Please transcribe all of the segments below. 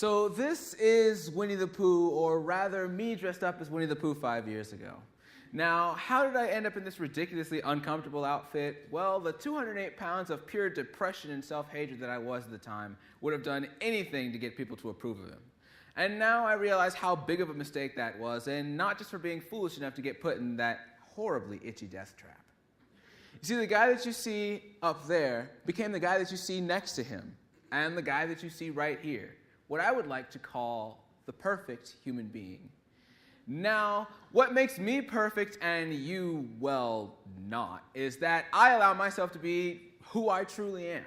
So this is Winnie the Pooh, or rather me dressed up as Winnie the Pooh 5 years ago. Now, how did I end up in this ridiculously uncomfortable outfit? Well, the 208 pounds of pure depression and self-hatred that I was at the time would have done anything to get people to approve of him. And now I realize how big of a mistake that was, and not just for being foolish enough to get put in that horribly itchy death trap. You see, the guy that you see up there became the guy that you see next to him, and the guy that you see right here, what I would like to call the perfect human being. Now, what makes me perfect and you, well, not, is that I allow myself to be who I truly am.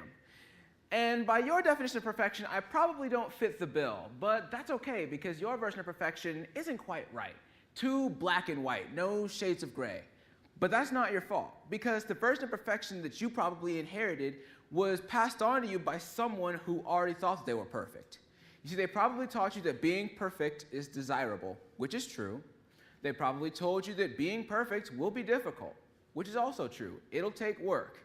And by your definition of perfection, I probably don't fit the bill, but that's okay because your version of perfection isn't quite right. Too black and white, no shades of gray. But that's not your fault, because the version of perfection that you probably inherited was passed on to you by someone who already thought that they were perfect. You see, they probably taught you that being perfect is desirable, which is true. They probably told you that being perfect will be difficult, which is also true. It'll take work.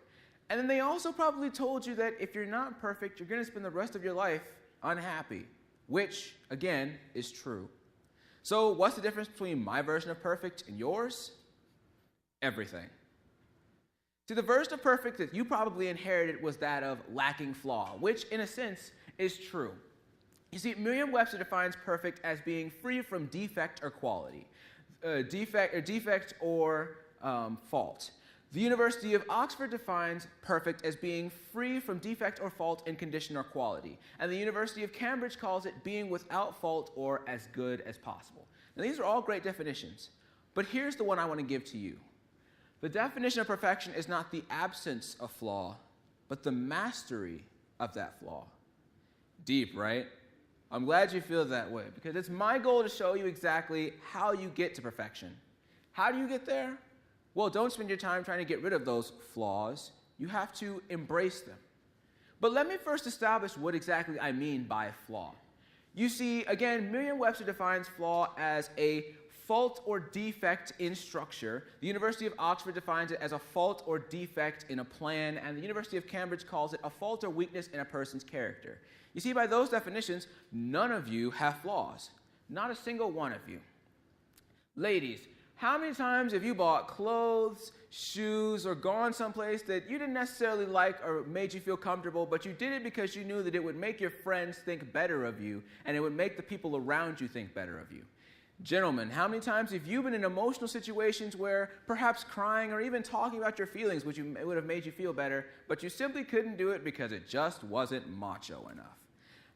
And then they also probably told you that if you're not perfect, you're going to spend the rest of your life unhappy, which, again, is true. So what's the difference between my version of perfect and yours? Everything. See, the version of perfect that you probably inherited was that of lacking flaw, which, in a sense, is true. You see, Merriam-Webster defines perfect as being free from defect or quality, defect or fault. The University of Oxford defines perfect as being free from defect or fault in condition or quality. And the University of Cambridge calls it being without fault or as good as possible. Now, these are all great definitions, but here's the one I want to give to you. The definition of perfection is not the absence of flaw, but the mastery of that flaw. Deep, right? I'm glad you feel that way, because it's my goal to show you exactly how you get to perfection. How do you get there? Well, don't spend your time trying to get rid of those flaws. You have to embrace them. But let me first establish what exactly I mean by flaw. You see, again, Merriam-Webster defines flaw as a fault or defect in structure. The University of Oxford defines it as a fault or defect in a plan, and the University of Cambridge calls it a fault or weakness in a person's character. You see, by those definitions, none of you have flaws. Not a single one of you. Ladies, how many times have you bought clothes, shoes, or gone someplace that you didn't necessarily like or made you feel comfortable, but you did it because you knew that it would make your friends think better of you, and it would make the people around you think better of you? Gentlemen, how many times have you been in emotional situations where perhaps crying or even talking about your feelings would have made you feel better, but you simply couldn't do it because it just wasn't macho enough?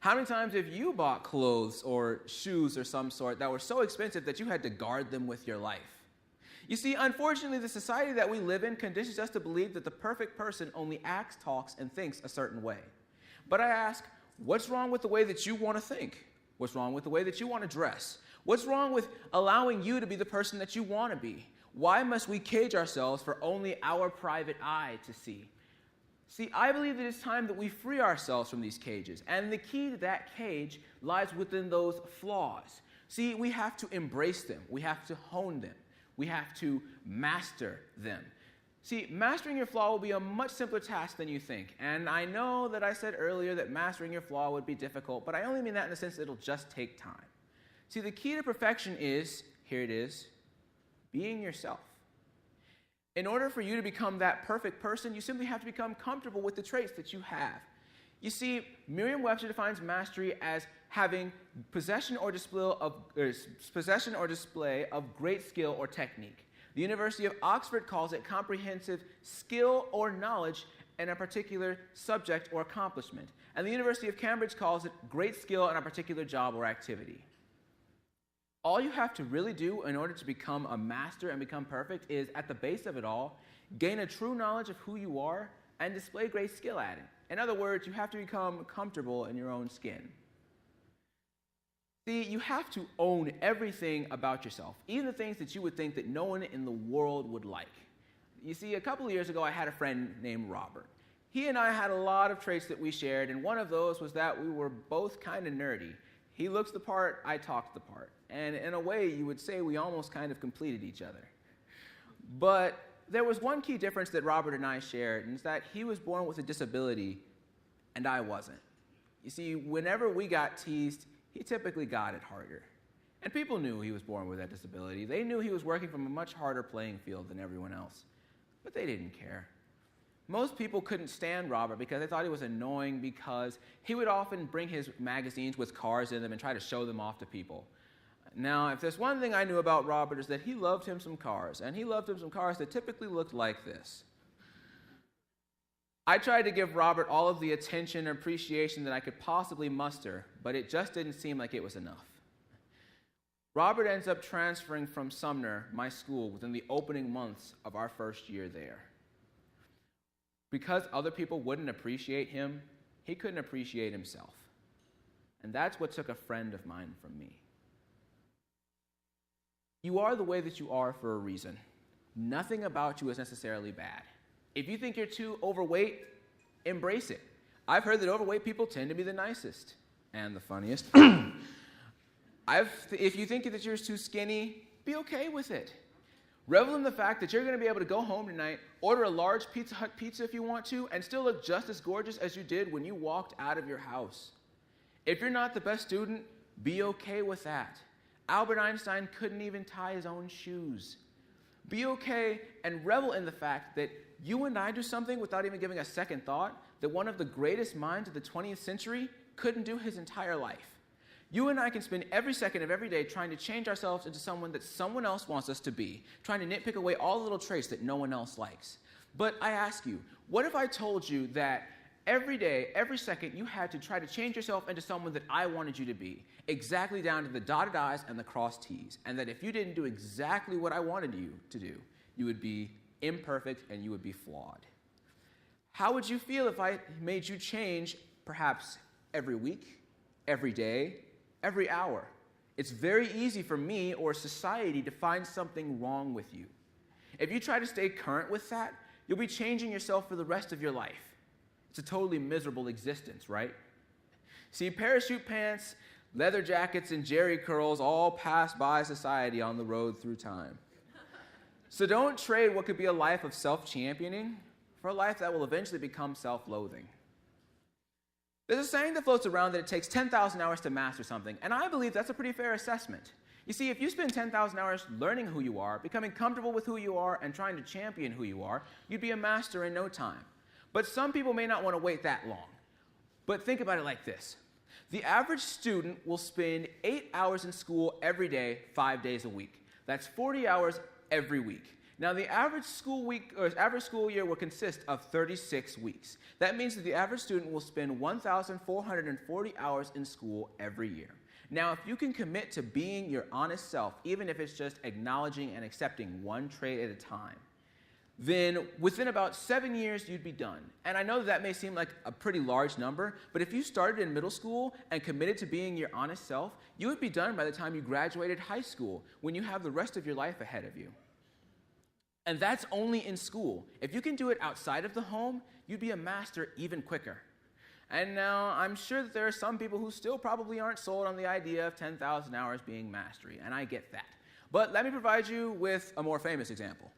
How many times have you bought clothes or shoes or some sort that were so expensive that you had to guard them with your life? You see, unfortunately, the society that we live in conditions us to believe that the perfect person only acts, talks, and thinks a certain way. But I ask, what's wrong with the way that you want to think? What's wrong with the way that you want to dress? What's wrong with allowing you to be the person that you want to be? Why must we cage ourselves for only our private eye to see? See, I believe that it's time that we free ourselves from these cages, and the key to that cage lies within those flaws. See, we have to embrace them. We have to hone them. We have to master them. See, mastering your flaw will be a much simpler task than you think, and I know that I said earlier that mastering your flaw would be difficult, but I only mean that in the sense that it'll just take time. See, the key to perfection is, here it is, being yourself. In order for you to become that perfect person, you simply have to become comfortable with the traits that you have. You see, Merriam-Webster defines mastery as having possession or display of great skill or technique. The University of Oxford calls it comprehensive skill or knowledge in a particular subject or accomplishment. And the University of Cambridge calls it great skill in a particular job or activity. All you have to really do in order to become a master and become perfect is, at the base of it all, gain a true knowledge of who you are and display great skill at it. In other words, you have to become comfortable in your own skin. See, you have to own everything about yourself, even the things that you would think that no one in the world would like. You see, a couple of years ago, I had a friend named Robert. He and I had a lot of traits that we shared, and one of those was that we were both kind of nerdy. He looks the part, I talk the part. And in a way, you would say we almost kind of completed each other. But there was one key difference that Robert and I shared, and it's that he was born with a disability, and I wasn't. You see, whenever we got teased, he typically got it harder. And people knew he was born with that disability. They knew he was working from a much harder playing field than everyone else. But they didn't care. Most people couldn't stand Robert because they thought he was annoying because he would often bring his magazines with cars in them and try to show them off to people. Now, if there's one thing I knew about Robert is that he loved him some cars, and he loved him some cars that typically looked like this. I tried to give Robert all of the attention and appreciation that I could possibly muster, but it just didn't seem like it was enough. Robert ends up transferring from Sumner, my school, within the opening months of our first year there. Because other people wouldn't appreciate him, he couldn't appreciate himself. And that's what took a friend of mine from me. You are the way that you are for a reason. Nothing about you is necessarily bad. If you think you're too overweight, embrace it. I've heard that overweight people tend to be the nicest and the funniest. If you think that you're too skinny, be okay with it. Revel in the fact that you're going to be able to go home tonight, order a large Pizza Hut pizza if you want to, and still look just as gorgeous as you did when you walked out of your house. If you're not the best student, be okay with that. Albert Einstein couldn't even tie his own shoes. Be okay and revel in the fact that you and I do something without even giving a second thought that one of the greatest minds of the 20th century couldn't do his entire life. You and I can spend every second of every day trying to change ourselves into someone that someone else wants us to be, trying to nitpick away all the little traits that no one else likes. But I ask you, what if I told you that every day, every second, you had to try to change yourself into someone that I wanted you to be, exactly down to the dotted I's and the crossed T's, and that if you didn't do exactly what I wanted you to do, you would be imperfect and you would be flawed? How would you feel if I made you change perhaps every week, every day, every hour? It's very easy for me or society to find something wrong with you. If you try to stay current with that, you'll be changing yourself for the rest of your life. It's a totally miserable existence, right? See, parachute pants, leather jackets, and jerry curls all pass by society on the road through time. So don't trade what could be a life of self-championing for a life that will eventually become self-loathing. There's a saying that floats around that it takes 10,000 hours to master something, and I believe that's a pretty fair assessment. You see, if you spend 10,000 hours learning who you are, becoming comfortable with who you are, and trying to champion who you are, you'd be a master in no time. But some people may not want to wait that long. But think about it like this. The average student will spend 8 hours in school every day, 5 days a week. That's 40 hours every week. Now, the average school year will consist of 36 weeks. That means that the average student will spend 1,440 hours in school every year. Now, if you can commit to being your honest self, even if it's just acknowledging and accepting one trait at a time, then within about 7 years, you'd be done. And I know that may seem like a pretty large number, but if you started in middle school and committed to being your honest self, you would be done by the time you graduated high school, when you have the rest of your life ahead of you. And that's only in school. If you can do it outside of the home, you'd be a master even quicker. And now, I'm sure that there are some people who still probably aren't sold on the idea of 10,000 hours being mastery, and I get that. But let me provide you with a more famous example.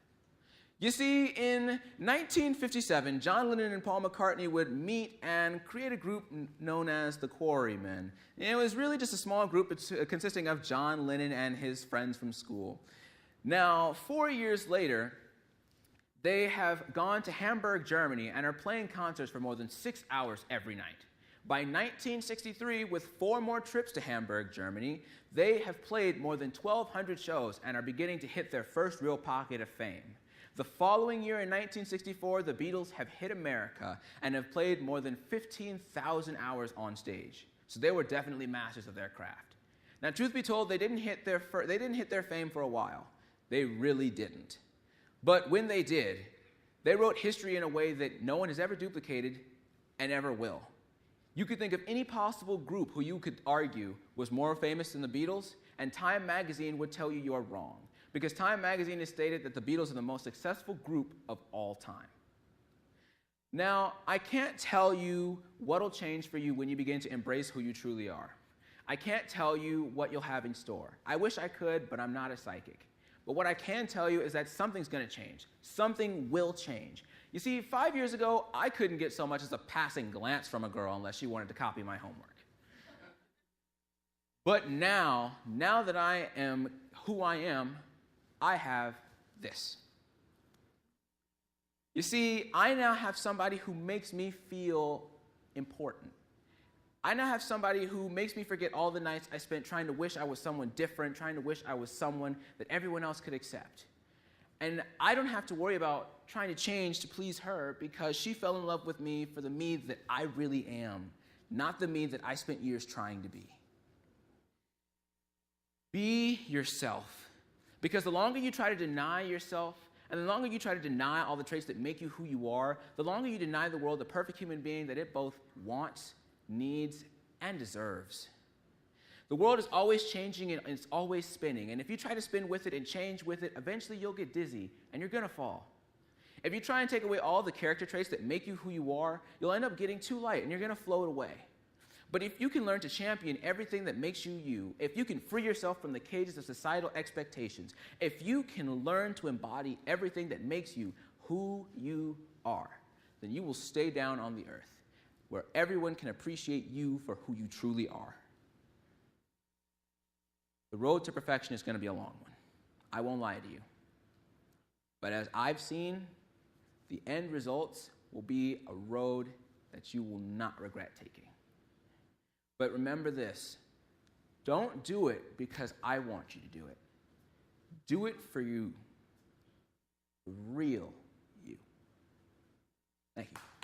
You see, in 1957, John Lennon and Paul McCartney would meet and create a group known as the Quarrymen. And it was really just a small group consisting of John Lennon and his friends from school. Now, 4 years later, they have gone to Hamburg, Germany, and are playing concerts for more than 6 hours every night. By 1963, with 4 more trips to Hamburg, Germany, they have played more than 1,200 shows and are beginning to hit their first real pocket of fame. The following year, in 1964, the Beatles have hit America and have played more than 15,000 hours on stage. So they were definitely masters of their craft. Now, truth be told, they didn't hit their fame for a while. They really didn't. But when they did, they wrote history in a way that no one has ever duplicated and ever will. You could think of any possible group who you could argue was more famous than the Beatles, and Time magazine would tell you you're wrong. Because Time magazine has stated that the Beatles are the most successful group of all time. Now, I can't tell you what'll change for you when you begin to embrace who you truly are. I can't tell you what you'll have in store. I wish I could, but I'm not a psychic. But what I can tell you is that something's going to change. Something will change. You see, 5 years ago, I couldn't get so much as a passing glance from a girl unless she wanted to copy my homework. But now that I am who I am, I have this. You see, I now have somebody who makes me feel important. I now have somebody who makes me forget all the nights I spent trying to wish I was someone different, trying to wish I was someone that everyone else could accept. And I don't have to worry about trying to change to please her because she fell in love with me for the me that I really am, not the me that I spent years trying to be. Be yourself. Because the longer you try to deny yourself, and the longer you try to deny all the traits that make you who you are, the longer you deny the world the perfect human being that it both wants, needs, and deserves. The world is always changing and it's always spinning. And if you try to spin with it and change with it, eventually you'll get dizzy and you're going to fall. If you try and take away all the character traits that make you who you are, you'll end up getting too light and you're going to float away. But if you can learn to champion everything that makes you you, if you can free yourself from the cages of societal expectations, if you can learn to embody everything that makes you who you are, then you will stay down on the earth where everyone can appreciate you for who you truly are. The road to perfection is going to be a long one. I won't lie to you. But as I've seen, the end results will be a road that you will not regret taking. But remember this, don't do it because I want you to do it. Do it for you, the real you. Thank you.